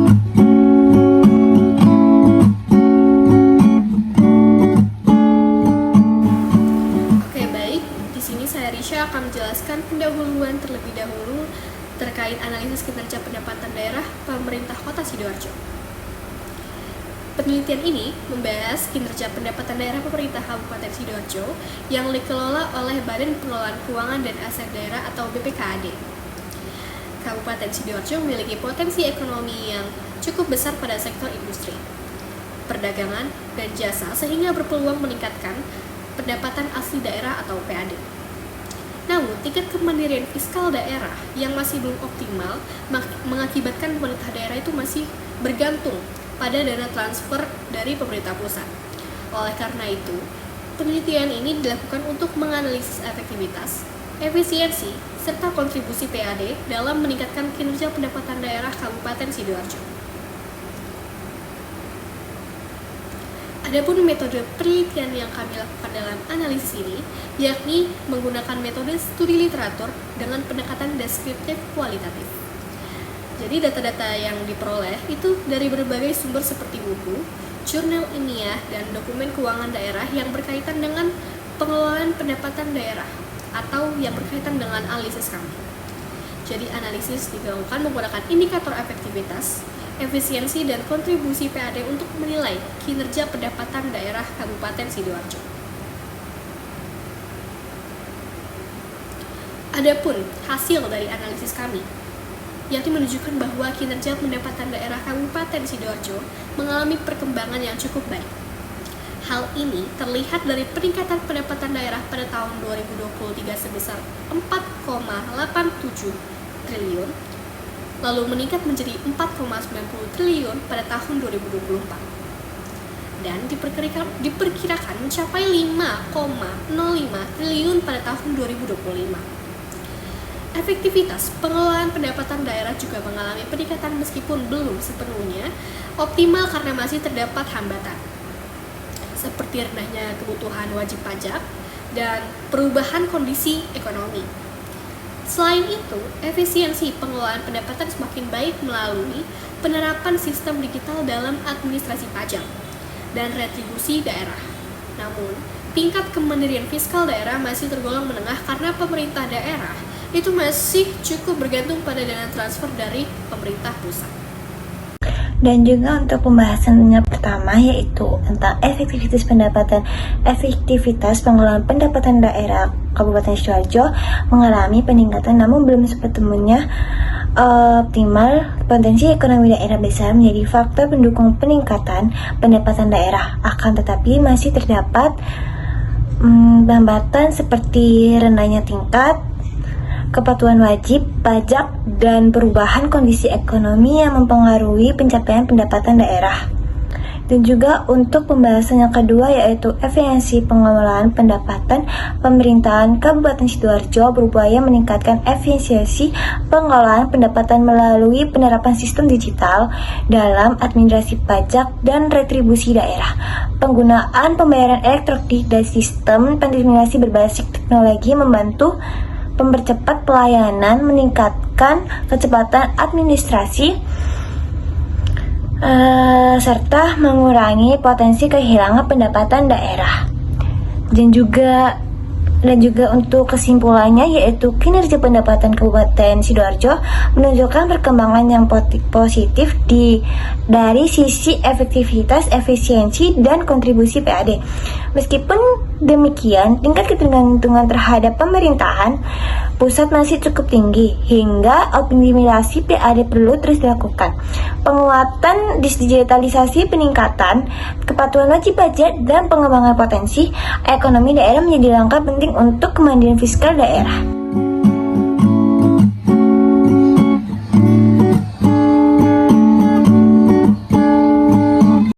Oke, baik. Di sini saya Risha akan menjelaskan pendahuluan terlebih dahulu terkait analisis kinerja pendapatan daerah pemerintah Kota Sidoarjo. Penelitian ini membahas kinerja pendapatan daerah pemerintah Kabupaten Sidoarjo yang dikelola oleh Badan Pengelolaan Keuangan dan Aset Daerah atau BPKAD. Kabupaten Sidoarjo memiliki potensi ekonomi yang cukup besar pada sektor industri, perdagangan, dan jasa sehingga berpeluang meningkatkan pendapatan asli daerah atau PAD. Namun, tingkat kemandirian fiskal daerah yang masih belum optimal mengakibatkan pemerintah daerah itu masih bergantung pada dana transfer dari pemerintah pusat. Oleh karena itu, penelitian ini dilakukan untuk menganalisis efektivitas, efisiensi, serta kontribusi PAD dalam meningkatkan kinerja pendapatan daerah Kabupaten Sidoarjo. Adapun metode penelitian yang kami lakukan dalam analisis ini, yakni menggunakan metode studi literatur dengan pendekatan deskriptif kualitatif. Jadi data-data yang diperoleh itu dari berbagai sumber seperti buku, jurnal ilmiah, dan dokumen keuangan daerah yang berkaitan dengan pengelolaan pendapatan daerah atau yang berkaitan dengan analisis kami. Jadi analisis dilakukan menggunakan indikator efektivitas, efisiensi, dan kontribusi PAD untuk menilai kinerja pendapatan daerah Kabupaten Sidoarjo. Adapun hasil dari analisis kami, yakni menunjukkan bahwa kinerja pendapatan daerah Kabupaten Sidoarjo mengalami perkembangan yang cukup baik. Hal ini terlihat dari peningkatan pendapatan daerah pada tahun 2023 sebesar 4,87 triliun, lalu meningkat menjadi 4,90 triliun pada tahun 2024. Dan diperkirakan mencapai 5,05 triliun pada tahun 2025. Efektivitas pengelolaan pendapatan daerah juga mengalami peningkatan meskipun belum sepenuhnya optimal karena masih terdapat hambatan, seperti rendahnya kebutuhan wajib pajak dan perubahan kondisi ekonomi. Selain itu, efisiensi pengelolaan pendapatan semakin baik melalui penerapan sistem digital dalam administrasi pajak dan retribusi daerah. Namun, tingkat kemandirian fiskal daerah masih tergolong menengah karena pemerintah daerah itu masih cukup bergantung pada dana transfer dari pemerintah pusat. Dan juga untuk pembahasan yang pertama yaitu tentang efektivitas pengelolaan pendapatan daerah Kabupaten Sidoarjo mengalami peningkatan namun belum sepenuhnya optimal. Potensi ekonomi daerah besar menjadi faktor pendukung peningkatan pendapatan daerah, akan tetapi masih terdapat hambatan seperti rendahnya tingkat kepatuhan wajib pajak dan perubahan kondisi ekonomi yang mempengaruhi pencapaian pendapatan daerah. Dan juga untuk pembahasan yang kedua yaitu efisiensi pengelolaan pendapatan pemerintahan Kabupaten Sidoarjo berupaya meningkatkan efisiensi pengelolaan pendapatan melalui penerapan sistem digital dalam administrasi pajak dan retribusi daerah, penggunaan pembayaran elektronik dan sistem pendistribusi berbasis teknologi membantu mempercepat pelayanan, meningkatkan kecepatan administrasi, serta mengurangi potensi kehilangan pendapatan daerah. Dan juga untuk kesimpulannya yaitu kinerja pendapatan Kabupaten Sidoarjo menunjukkan perkembangan yang positif dari sisi efektivitas, efisiensi, dan kontribusi PAD. Meskipun demikian, tingkat ketergantungan terhadap pemerintahan pusat masih cukup tinggi hingga optimalisasi PAD perlu terus dilakukan. Penguatan digitalisasi, peningkatan kepatuhan wajib pajak, dan pengembangan potensi ekonomi daerah menjadi langkah penting untuk kemandirian fiskal daerah.